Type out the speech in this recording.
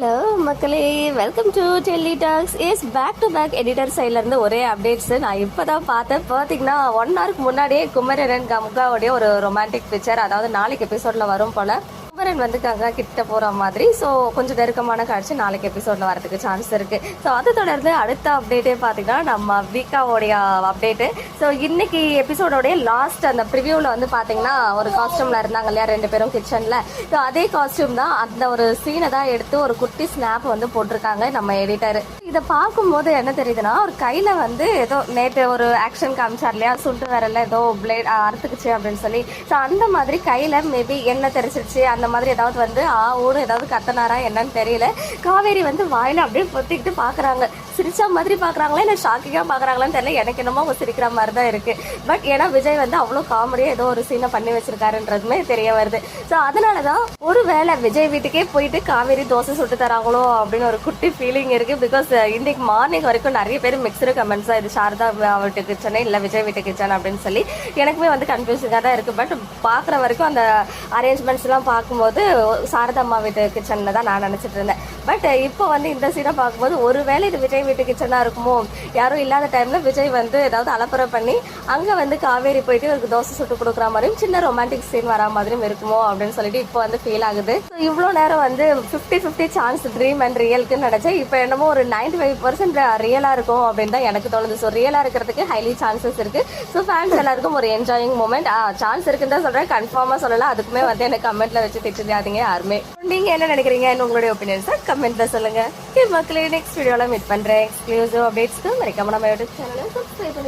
Hello மக்களே, welcome to Delhi talks. Is back to back editor சைட்ல இருந்து ஒரே அப்டேட்ஸ். நான் இப்பதான் பார்த்தேன். பார்த்தீங்கன்னா 1 ஹவருக்கு முன்னாடியே குமரன் கமுகாவுடைய ஒரு ரொமான்டிக் பிக்சர், அதாவது நாளைக்கு எபிசோட்ல வரும் போல. குமரன் வந்து கங்கா கிட்ட போற மாதிரி. ஸோ கொஞ்சம் நெருக்கமான காட்சி நாளைக்கு எபிசோட்ல வரதுக்கு சான்ஸ் இருக்கு. ஸோ அதை தொடர்ந்து அடுத்த அப்டேட்டே பார்த்தீங்கன்னா நம்ம வீக்காவோடைய அப்டேட்டு. ஸோ இன்னைக்கு எபிசோடோடைய லாஸ்ட் அந்த ப்ரிவியூவில் வந்து பார்த்தீங்கன்னா ஒரு காஸ்டியூம்ல இருந்தாங்க இல்லையா 2 பேரும் கிச்சனில். ஸோ அதே காஸ்டியூம் தான், அந்த ஒரு சீனை தான் எடுத்து ஒரு குட்டி ஸ்னாப் வந்து போட்டிருக்காங்க நம்ம எடிட்டர். இதை பார்க்கும்போது என்ன தெரியுதுன்னா, ஒரு கையில் வந்து ஏதோ நேற்று ஒரு ஆக்ஷன் காமிச்சார் இல்லையா, சுட்டு வரல ஏதோ பிளேட் அறுத்துக்குச்சு அப்படின்னு சொல்லி. ஸோ அந்த மாதிரி கையில் மேபி எண்ணெய் தெரிச்சிருச்சு, அந்த மாதிரி ஏதாவது வந்து ஊடு ஏதாவது கத்தனாரா என்னன்னு தெரியல. காவேரி வந்து வாயில அப்படியே பொத்திக்கிட்டு பாக்குறாங்க. சிரிச்சா மாதிரி பாக்குறாங்களா இல்ல ஷாக்கிங்கா பாக்குறாங்களான்னு தெரியல. எனக்கு என்னமோ அவங்க சிரிக்கிற மாதிரி தான் இருக்கு. பட் ஏன்னா விஜய் வந்து அவ்வளோ காமெடியா ஏதோ ஒரு சீனை பண்ணி வச்சிருக்காருன்றதுமே தெரிய வருது. ஸோ அதனாலதான் ஒருவேளை விஜய் வீட்டுக்கே போயிட்டு காவேரி தோசை சுட்டு தராங்களோ அப்படின்னு ஒரு குட்டி ஃபீலிங் இருக்கு. பிகாஸ் இன்னைக்கு மார்னிங் வரைக்கும் நிறைய பேர் மிக்சடு கமெண்ட்ஸ் தான், இது சாரதா வீட்டு கிச்சனே இல்லை விஜய் வீட்டு கிச்சன் அப்படின்னு சொல்லி எனக்குமே வந்து கன்ஃபியூசிங்காக தான் இருக்கு. பட் பார்க்குற வரைக்கும் அந்த அரேஞ்ச்மெண்ட்ஸ் எல்லாம் பார்க்கும்போது சாரதா அம்மா வீட்டு கிச்சன்ல தான் நான் நினைச்சிட்டு இருந்தேன். பட் இப்போ வந்து இந்த சீனை பார்க்கும்போது ஒருவேளை இது விஜய் வீட்டு கிச்சனா இருக்குமோ, யாரும் இல்லாத டைம்ல விஜய் வந்து ஏதாவது அலப்பறை பண்ணி அங்க வந்து காவேரி போயிட்டு ஒரு தோசை சுட்டு கொடுக்குற மாதிரியும் சின்ன ரொமான்டிக் சீன் வரா மாதிரியும் இருக்குமோ அப்படின்னு சொல்லிட்டு இப்போ வந்து ஃபீல் ஆகுது. இவ்வளோ நேரம் வந்து 50-50 சான்ஸ் ட்ரீம் அண்ட் ரியலுக்குன்னு நினைச்சேன். இப்போ என்னமோ ஒரு 95% ரியலா இருக்கும் அப்படின்னு தான் எனக்கு தோணுது. ஸோ ரியலா இருக்கிறதுக்கு ஹைலி சான்சஸ் இருக்கு. ஸோ ஃபேன்ஸ் எல்லாருக்கும் ஒரு என்ஜாயிங் மூமெண்ட் சான்ஸ் இருக்குன்னு தான் சொல்றேன், கன்ஃபார்மா சொல்லலாம். அதுக்குமே வந்து எனக்கு கமெண்ட்ல வச்சு திட்டுறாதீங்க யாருமே. நீங்க என்ன நினைக்கிறீங்க, உங்களுடைய ஒப்பீனியன்ஸை கமெண்ட்ல சொல்லுங்க. மக்களே, நெக்ஸ்ட் வீடியோல மீட் பண்றேன். எக்ஸ்க்ளூசிவ் அப்டேட்ஸ்க்கு மறக்காம நம்ம யூடியூப் சேனலை சப்ஸ்கிரைப் பண்ணி